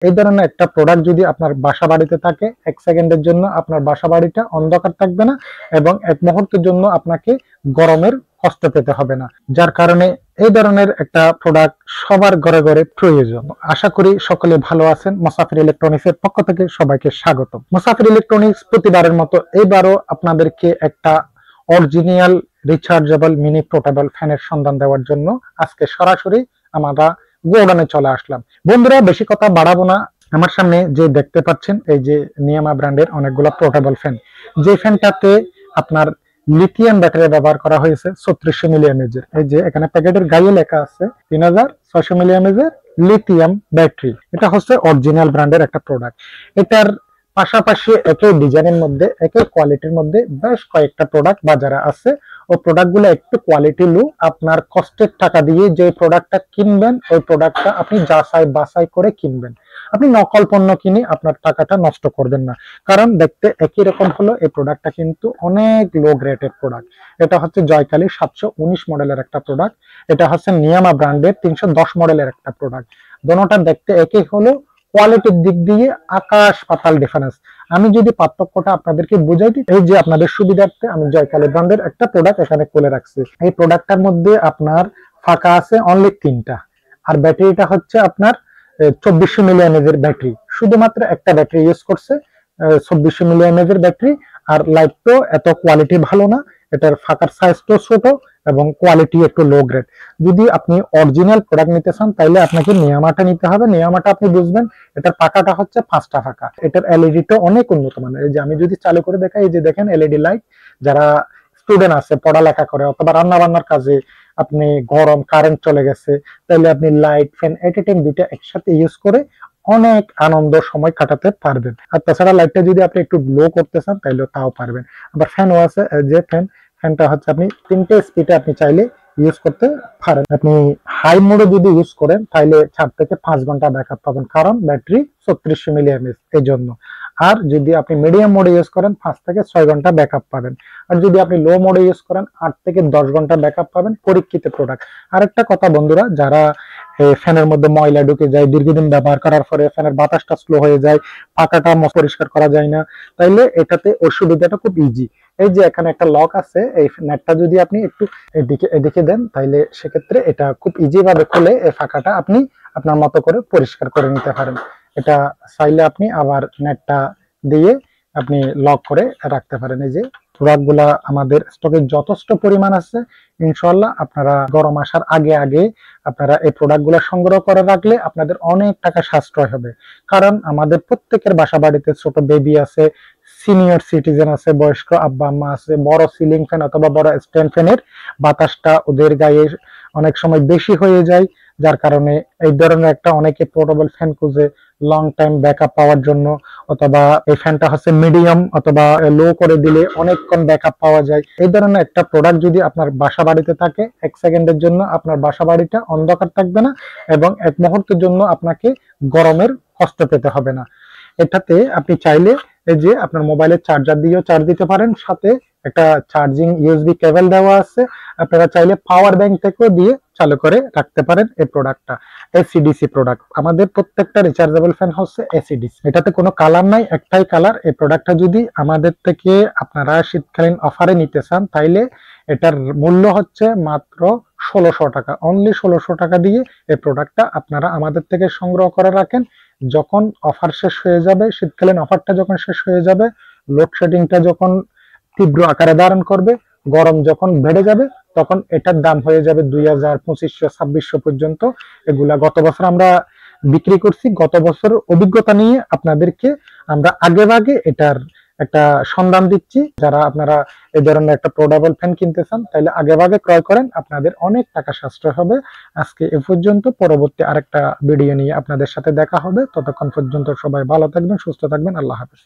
এই ধরনের একটা প্রোডাক্ট যদি আপনার বাসা বাড়িতে থাকে, ১ সেকেন্ডের জন্য আপনার বাসা বাড়িটা অন্ধকার থাকবে না এবং ১ মুহূর্তের জন্য আপনাকে গরমের কষ্ট পেতে হবে না। যার কারণে এই ধরনের একটা প্রোডাক্ট সবার ঘরে ঘরে প্রয়োজন। আশা করি সকলে ভালো আছেন। মুসাফির ইলেকট্রনিক্স এর পক্ষ থেকে সবাইকে স্বাগতম। মুসাফির ইলেকট্রনিক্স প্রতিবারের মতো এবারও আপনাদেরকে একটা অরিজিনাল রিচার্জেবল মিনি পোর্টেবল ফ্যানের সন্ধান দেওয়ার জন্য আজকে সরাসরি আমরা গোডাউনে চলে আসলাম। বন্ধুরা, বেশি কথা বাড়াবো না। আমার সামনে যে দেখতে পাচ্ছেন এই যে নিয়ামা ব্র্যান্ডের অনেকগুলো পোর্টেবল ফ্যান, যে ফ্যানটাতে আপনার লিথিয়াম ব্যাটারি ব্যবহার করা হয়েছে ৩৬০০ মিলিঅ্যাম্পিয়ার এর। এই যে এখানে প্যাকেটের গায়ে লেখা আছে ৩৬০০ মিলিঅ্যাম্পিয়ার এর লিথিয়াম ব্যাটারি। এটা হচ্ছে অরিজিনাল ব্র্যান্ডের একটা প্রোডাক্ট। এটার পাশাপাশি একই ডিজাইনের মধ্যে একই কোয়ালিটির মধ্যে বেশ কয়েকটা প্রোডাক্ট বাজারে আছে। ও প্রোডাক্টগুলো একটু কোয়ালিটি লো। আপনার কষ্টের টাকা দিয়ে যে প্রোডাক্টটা কিনবেন ওই প্রোডাক্টটা আপনি যাচাই বাছাই করে কিনবেন। আপনি নকল পণ্য কিনে আপনার টাকাটা নষ্ট করবেন না, কারণ দেখতে একই রকম হলো এই প্রোডাক্টটা কিন্তু অনেক লো গ্রেডের প্রোডাক্ট। এটা হচ্ছে জয়কালী ৭১৯ মডেলের একটা প্রোডাক্ট। এটা হচ্ছে নিয়ামা ব্র্যান্ডের ৩১০ মডেলের একটা প্রোডাক্ট। দোনোটা দেখতে একই হলো, কোয়ালিটির দিক দিয়ে আকাশ পাতাল ডিফারেন্স। আমি যদি পার্থক্যটা আপনাদেরকে বুঝাই দিই, এই যে আপনাদের সুবিধার্থে আমি জয়কালী ব্র্যান্ডের একটা প্রোডাক্ট এখানে খুলে রাখছি। এই প্রোডাক্টটার মধ্যে আপনার ফাঁকা আছে অনলি ৩টা, আর ব্যাটারিটা হচ্ছে আপনার ২৪০০ মিলিঅ্যাম্পিয়ার ব্যাটারি। শুধুমাত্র একটা ব্যাটারি ইউজ করছে, ২৪০০ মিলিঅ্যাম্পিয়ার ব্যাটারি। আর লাইটটাও এত কোয়ালিটি ভালো না, এটার ফাঁকার সাইজটাও ছোট এবং কোয়ালিটি একটু লো গ্রেড। যদি আপনি অরিজিনাল প্রোডাক্ট নিতে চান তাহলে আপনাকে নিয়ামাটা নিতে হবে। নিয়ামাটা আপনি বুঝবেন, এটার পাকাটা হচ্ছে 5টা ফাঁকা। এটার এলইডিটা অনেক উন্নত মানের। এই যে আমি যদি চালু করে দেখাই, এই যে দেখেন এলইডি লাইট। যারা স্টুডেন্ট আছে, পড়ালেখা করে অথবা রান্না বান্নার কাজে আপনি গরম কারেন্ট চলে গেছে, তাহলে আপনি লাইট ফ্যান এটাইম দুইটা একসাথে ইউজ করে অনেক আনন্দ সময় কাটাতে পারবেন। আর তাছাড়া লাইটটা যদি আপনি একটু গ্লো করতে চান তাহলে তাও পারবেন। আবার ফ্যানও আছে, যে ফ্যানটা হচ্ছে আপনি 3টে স্পিডে আপনি চাইলে ইউজ করতে পারেন। আপনি হাই মোডে যদি ইউজ করেন তাহলে 4 থেকে 5 ঘন্টা ব্যাকআপ পাবেন, কারণ ব্যাটারি ৩৬০০ মিলিঅ্যাম্পিয়ার এই জন্য। আর যদি আপনি মিডিয়াম মোডে ইউজ করেন 5 থেকে 6 ঘন্টা ব্যাকআপ পাবেন। আর যদি আপনি লো মোডে ইউজ করেন 8 থেকে 10 ঘন্টা ব্যাকআপ পাবেন। পরীক্ষিত প্রোডাক্ট। আরেকটা কথা বন্ধুরা, যারা ফ্যানের মধ্যে ময়লা ঢুকে যায়, দীর্ঘদিন ব্যবহার করার পরে ফ্যানের বাতাসটা স্লো হয়ে যায়, পাখাটা পরিষ্কার করা যায় না, তাইলে এটাতে ওর সুবিধাটা খুব ইজি। এই যে এখানে একটা লক আছে, এই নেটটা যদি আপনি একটু এদিকে দেন তাইলে সেক্ষেত্রে এটা খুব ইজি ভাবে খুলে এই ফাঁকাটা আপনি আপনার মতো করে পরিষ্কার করে নিতে পারেন। এটা চাইলে আপনি আবার নেটটা দিয়ে আপনি লক করে রাখতে পারেন। এই যে প্রোডাক্টগুলা আমাদের স্টকে যথেষ্ট পরিমাণ আছে। ইনশাআল্লাহ আপনারা গরম আসার আগে আগে আপনারা এই প্রোডাক্টগুলো সংগ্রহ করে রাখলে আপনাদের অনেক টাকা সাশ্রয় হবে। কারণ আমাদের প্রত্যেকের বাসা বাড়িতে ছোট বেবি আছে, সিনিয়র সিটিজেন আছে, বয়স্ক আব্বা আম্মা আছে। বড় সিলিং ফ্যান অথবা বড় স্ট্যান্ড ফ্যানের বাতাসটা ওদের গায়ে অনেক সময় বেশি হয়ে যায়, যার কারণে এই ধরনের একটা অনেকে পোর্টেবল ফ্যান খুঁজে লং টাইম ব্যাকআপ পাওয়ার জন্য। অথবা এই ফ্যানটা হচ্ছে মিডিয়াম অথবা লো করে দিলে অনেকক্ষণ ব্যাকআপ পাওয়া যায়। এই ধরনের একটা প্রোডাক্ট যদি আপনার বাসা বাড়িতে থাকে, 1 সেকেন্ডের জন্য আপনার বাসা বাড়িটা অন্ধকার থাকবে না এবং 1 মুহূর্তের জন্য আপনাকে গরমের কষ্ট পেতে হবে না। এটাতে আপনি চাইলে এই যে আপনার মোবাইলের চার্জার দিয়েও চার্জ দিতে পারেন, সাথে একটা চার্জিং ইউএসবি কেবল দেওয়া আছে। আপনারা চাইলে পাওয়ার ব্যাংক থেকেও দিয়ে চালু করে রাখতে পারেন। এই প্রোডাক্টটা এসিডিসি প্রোডাক্ট। আমাদের প্রত্যেকটা রিচার্জেবল ফ্যান হচ্ছে এসিডিসি। এটাতে কোনো কালার নাই, একটাই কালার। এই প্রোডাক্টটা যদি আমাদের থেকে আপনারা শীতকালীন অফারে নিতে চান তাইলে এটার মূল্য হচ্ছে মাত্র ১৬০০ টাকা। অনলি ১৬০০ টাকা দিয়ে এই প্রোডাক্টটা আপনারা আমাদের থেকে সংগ্রহ করে রাখেন। যখন অফার শেষ হয়ে যাবে, শীতকালীন অফারটা যখন শেষ হয়ে যাবে, লোডশেডিংটা যখন তীব্র আকারে ধারণ করবে, গরম যখন বেড়ে যাবে, তখন এটার দাম হয়ে যাবে ২০০০, ২৫০০, ২৬০০ পর্যন্ত। এগুলা গত বছর আমরা বিক্রি করছি। গত বছর অভিজ্ঞতা নিয়ে আপনাদেরকে আমরা আগে ভাগে এটার একটা সন্ধান দিচ্ছি। যারা আপনারা এই ধরনের একটা পোর্টেবল ফ্যান কিনতে চান তাহলে আগে ভাগে ক্রয় করেন, আপনাদের অনেক টাকা সাশ্রয় হবে। আজকে এ পর্যন্ত। পরবর্তী আরেকটা ভিডিও নিয়ে আপনাদের সাথে দেখা হবে। ততক্ষণ পর্যন্ত সবাই ভালো থাকবেন, সুস্থ থাকবেন। আল্লাহ হাফেজ।